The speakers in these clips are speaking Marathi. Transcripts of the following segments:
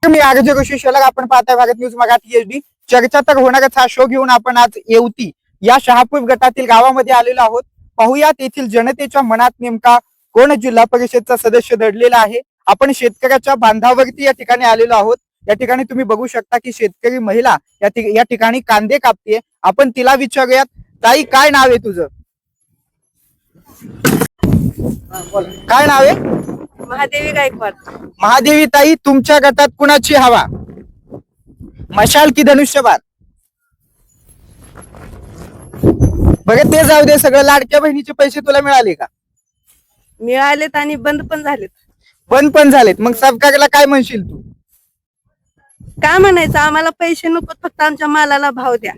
नमस्कार, मी आर्ज जोशी शलग. आपण पाहताय भारत न्यूज मराठी HD. चर्चा तर होणारच. हा शो घेऊन आपण आज येवती या शहापूर गटातील गावामध्ये आलेलो आहोत. पाहुयात येथील जनतेच्या मनात नेमका कोण जिल्हा परिषदचा सदस्य दडलेला आहे. आपण शेतकऱ्याच्या बांधावरती या ठिकाणी आलेलो आहोत. या ठिकाणी तुम्ही बघू शकता की शेतकरी महिला या ठिकाणी कांदे कापते. आपण तिला विचारूयात, ताई काय नाव आहे तुझं? काय नाव आहे? महादेवी गायकवाड. महादेवी ताई, तुमच्या गटात कुणाची हवा, मशाल की धनुष्यबाण? बघा ते जाऊ दे, सगळं लाडक्या बहिणीचे पैसे तुला मिळाले का? मिळालेत आणि बंद पण झालेत. बंद पण झालेत. मग सरकारला काय म्हणशील तू? काय म्हणायचं, आम्हाला पैसे नको, फक्त आमच्या मालाला भाव द्या.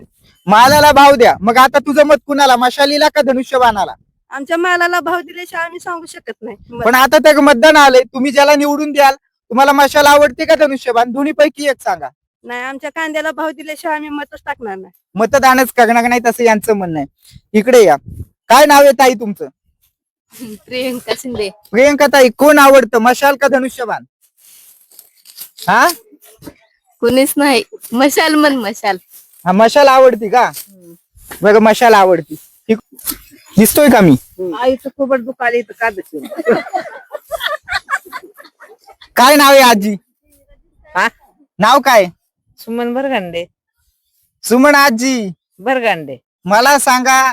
मालाला भाव द्या. मग आता तुझं मत कुणाला, मशालीला का धनुष्यबाणाला? आमच्या मालाला भाव दिल्याशिवाय आम्ही सांगू शकत नाही. पण आता तर मतदान आलंय, तुम्ही ज्याला निवडून द्याल, तुम्हाला मशाल आवडते का धनुष्यबाण? दोन्ही पैकी एक सांगा. नाही, आमच्या कांद्याला भाव दिल्याशिवाय आम्ही मतच टाकणार नाही. मतदानच करणार नाही, तसं यांचं म्हणणं आहे. इकडे या. काय नाव आहे ताई तुमचं? प्रियंका शिंदे. प्रियंका ताई, कोण आवडतं, मशाल का धनुष्यबाण? हा, कुणीच नाही. मशाल मन मशाल. हा, मशाल आवडती का? बघ, मशाल आवडती. ठीक, दिसतोय का मी? आईचं खूपच दुखाले इथं का काय नाव आहे आजी? हा, नाव काय? सुमन भरगांडे. सुमन आजी, भरगांडे. मला सांगा,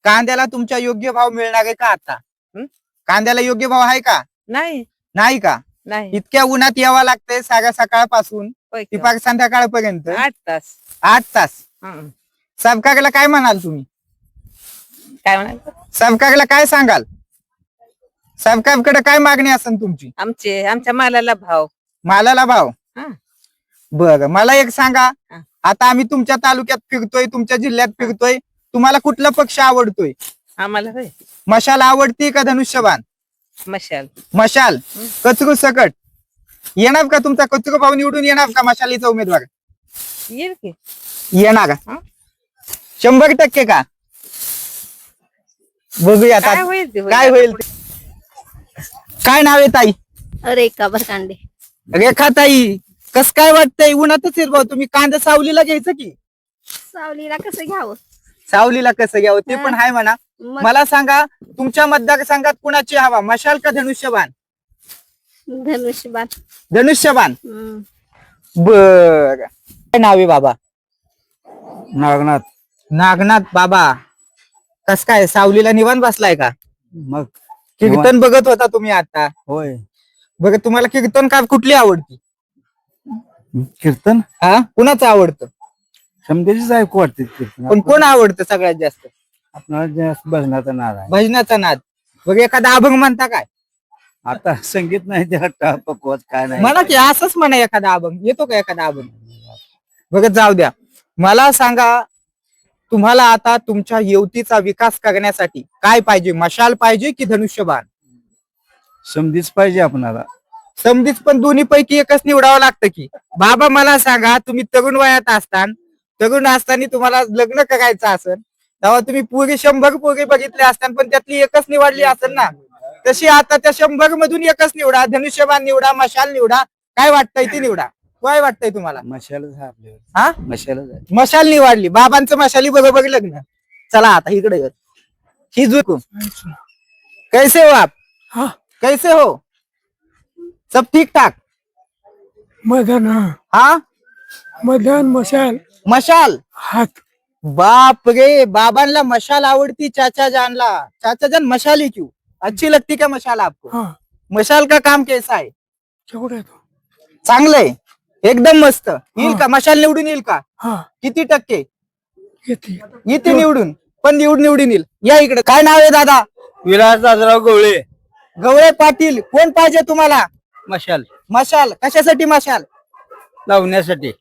कांद्याला तुमच्या योग्य भाव मिळणार आहे का आता? कांद्याला योग्य भाव आहे का? नाही. नाही का? नाही. इतक्या उन्हात यावं लागतंय साऱ्या सकाळपासून ती पार संध्याकाळपर्यंत 8 तास. 8 तास. सरकारला काय म्हणाल तुम्ही? काय म्हणाल? सरकारला काय सांगाल? सरकारकडे काय मागणी असेल तुमची? आमच्या मालाला भाव. मालाला भाव. बर, मला एक सांगा, आता आम्ही तुमच्या तालुक्यात फिरतोय, तुमच्या जिल्ह्यात फिरतोय, तुम्हाला कुठला पक्ष आवडतोय? आम्हाला मशाल आवडती का धनुष्यबाण? मशाल. मशाल. कचरू सकट येणार का तुमचा कचरू भाऊ निवडून येणार का मशालीचा उमेदवार? येईल की. येणार का? 100% का? बघूया काय होईल ते काय होईल. काय नाव आहे ताई? रेखा भरगांडे. रेखा ताई, कस काय वाटतंय? उन्हातच येत भाऊ, तुम्ही कांदा सावलीला घ्यायचं की? सावलीला कसं घ्यावं? सावलीला कसं घ्यावं ते पण आहे म्हणा. मला सांगा, तुमच्या मतदारसंघात कुणाची हवा, मशाल का धनुष्यबाण? धनुष्यबाण. धनुष्यबाण. बर, काय नाव आहे बाबा? नागनाथ. नागनाथ बाबा, कस काय सावलीला निवांत बसलाय का? मग कीर्तन बघत होता तुम्ही आता? होय. बघ, तुम्हाला कीर्तनकार कुठली आवडती? कीर्तन हा, कुणाचं आवडतं? समजेच ऐकू वाटते कीर्तन. पण कोण आवडतं सगळ्यात जास्त? आपल्याला जास्त भजनाचा नाद आहे. भजनाचा नाद. बघ, एखादा अभंग म्हणता काय? आता संगीत नाही, त्याला पकवत काय नाही. म्हणा की, असंच म्हणा एखादा अभंग. येतो का एखादा अभंग? बघत जाऊ द्या. मला सांगा, तुम्हाला आता तुमच्या येवतीचा विकास करण्यासाठी काय पाहिजे, मशाल पाहिजे की धनुष्यबाण? समधीच पाहिजे आपणाला. समधीच, पण दोन्ही पैकी एकच निवडावं लागतं की. बाबा मला सांगा, तुम्ही तरुण वयात असताना तुम्हाला लग्न करायचं असेल, तेव्हा तुम्ही पुरी 100 पोरी बघितले असतात, पण त्यातली एकच निवडली असेल ना. तशी आता त्या 100 मधून एकच निवडा, धनुष्यबाण निवडा, मशाल निवडा. काय वाटतंय ते निवडा. काय वाटतंय तुम्हाला? मशालच आहे आपल्याला. हा, मशालच आहे. मशाल निवडली. बाबांचं मशाली बरोबर लग्न. चला आता इकडे येत. ही जुकू कैसे हो आप? कैसे हो? सब ठीक ठाक? मदन. हा, मदन मशाल मशाल. हात. बाप रे, बाबांना मशाल आवडती, चाचा जानला. चाचा जान मशाली क्यों अच्छी लगती क्या मशाल आपको? हाँ. मशाल का काम कैसा है? केवढा तो? चांगलंय, एकदम मस्त. येईल का मशाल? निवडून येईल का? हा, किती टक्के येते. येते निवडून? पण निवडून येईल. या इकडे. काय नाव आहे दादा? विलास दादराव गवळे. गवळे पाटील. कोण पाहिजे तुम्हाला? मशाल मशाल. कशासाठी मशाल? लावण्यासाठी.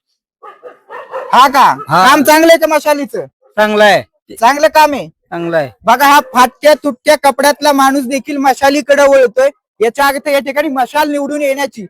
हा का? हा. काम चांगलंय का मशालीचं? चांगला आहे. चांगलं काम आहे. चांगला आहे. बघा, हा फाटक्या तुटक्या कपड्यातला माणूस देखील मशालीकडे वळतोय. याचा अर्थ या ठिकाणी मशाल निवडून येण्याची